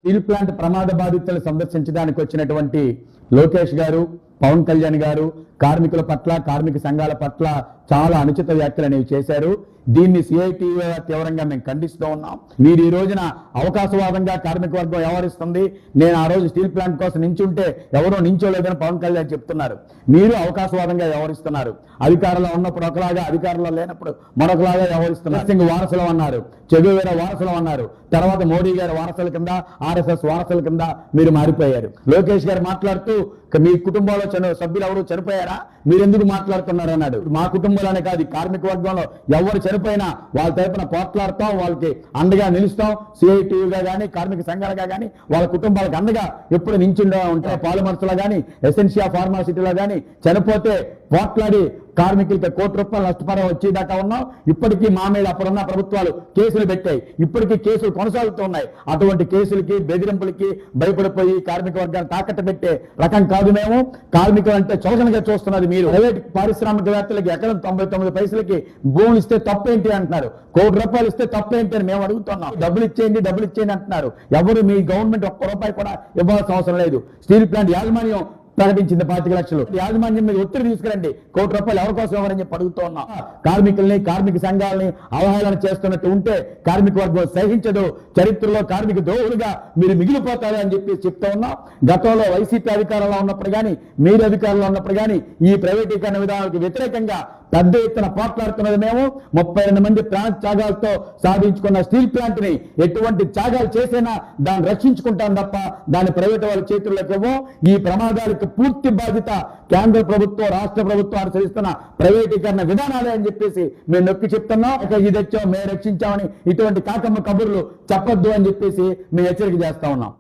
Steel plant ప్రమాద బాధితులను సందర్శించడానికి వచ్చినటువంటి లోకేష్ గారు, పవన్ కళ్యాణ్ గారు కార్మికుల పట్ల, కార్మిక సంఘాల పట్ల చాలా అనుచిత వ్యాఖ్యలు అనేవి చేశారు. దీన్ని సిఐటియు తీవ్రంగా మేము ఖండిస్తూ ఉన్నాం. మీరు ఈ రోజున అవకాశవాదంగా కార్మిక వర్గం వ్యవహరిస్తుంది. నేను ఆ రోజు స్టీల్ ప్లాంట్ కోసం నించుంటే ఎవరో నించోలేదని పవన్ కళ్యాణ్ చెప్తున్నారు. మీరు అవకాశవాదంగా వ్యవహరిస్తున్నారు. అధికారంలో ఉన్నప్పుడు ఒకలాగా, అధికారంలో లేనప్పుడు మరొకలాగా వ్యవహరిస్తున్నారు. సింగ్ వారసులు అన్నారు, చెగువేర వారసులు అన్నారు. తర్వాత మోడీ గారి వారసుల కింద, ఆర్ఎస్ఎస్ వారసుల కింద మీరు మారిపోయారు. లోకేష్ గారు మాట్లాడుతూ మీ కుటుంబంలో సభ్యులు ఎవరు చనిపోయారా, మీరెందుకు మాట్లాడుతున్నారు అన్నాడు. మా కుటుంబంలోనే కాదు, కార్మిక వర్గంలో ఎవరు చనిపోయినా వాళ్ళ తరపున పోట్లాడతాం, వాళ్ళకి అండగా నిలుస్తాం. సిఐటియుగా కానీ, కార్మిక సంఘాలుగా కానీ వాళ్ళ కుటుంబాలకు అండగా ఎప్పుడు నించుండే ఉంటాయి. పాలిమర్స్లో కానీ, ఎసెన్షియా ఫార్మాసిటీలో కానీ చనిపోతే పోట్లాడి కార్మికులకి ₹1 కోటి నష్టపరం వచ్చేదాకా ఉన్నాం. ఇప్పటికీ మా మీద అప్పుడున్న ప్రభుత్వాలు కేసులు పెట్టాయి. ఇప్పటికీ కేసులు కొనసాగుతూ ఉన్నాయి. అటువంటి కేసులకి, బెదిరింపులకి భయపడిపోయి కార్మిక వర్గాన్ని తాకట్టు పెట్టే రకం కాదు మేము. కార్మికులు అంటే చులకనగా చూస్తున్నది మీరు. ప్రైవేట్ పారిశ్రామికవేత్తలకి ఎకరం 99 పైసలకి భూములు ఇస్తే తప్పేంటి అంటున్నారు. ₹1 కోటి ఇస్తే తప్పేంటి అని మేము అడుగుతున్నాం. డబ్బులు ఇచ్చేయండి అంటున్నారు. ఎవరు మీ గవర్నమెంట్ ₹1 కూడా ఇవ్వాల్సిన అవసరం లేదు. స్టీల్ ప్లాంట్ యాజమాన్యం ప్రకటించింది 25 లక్షలు. యాజమాన్యం మీద ఒత్తిడి తీసుకురండి. ₹1 కోటి ఎవరి కోసం ఎవరని చెప్పి అడుగుతూ ఉన్నాం. కార్మికుల్ని, కార్మిక సంఘాలని అవహేళన చేస్తున్నట్టు ఉంటే కార్మిక వర్గం సహించదు. చరిత్రలో కార్మిక ద్రోహులుగా మీరు మిగిలిపోతారు అని చెప్పి చెప్తూ ఉన్నాం. గతంలో వైసీపీ అధికారంలో ఉన్నప్పుడు కానీ, మీరు అధికారంలో ఉన్నప్పుడు కానీ ఈ ప్రైవేటీకరణ విధానాలకు వ్యతిరేకంగా పెద్ద ఎత్తున పోట్లాడుతున్నది మేము. 32 మంది ప్రాణ త్యాగాలతో సాధించుకున్న స్టీల్ ప్లాంట్ ని ఎటువంటి త్యాగాలు చేసినా దాన్ని రక్షించుకుంటాం తప్ప దాన్ని ప్రైవేట్ వాళ్ళ చేతుల్లోకి ఇవ్వం. ఈ ప్రమాదాలకు పూర్తి బాధ్యత కేంద్ర ప్రభుత్వం, రాష్ట్ర ప్రభుత్వం అనుసరిస్తున్న ప్రైవేటీకరణ విధానాలే అని చెప్పేసి మేము నొక్కి చెప్తున్నాం. ఇది తెచ్చాం, మేము రక్షించామని ఇటువంటి కాకమ్మ కబుర్లు చెప్పొద్దు అని చెప్పేసి మేము హెచ్చరిక చేస్తా ఉన్నాం.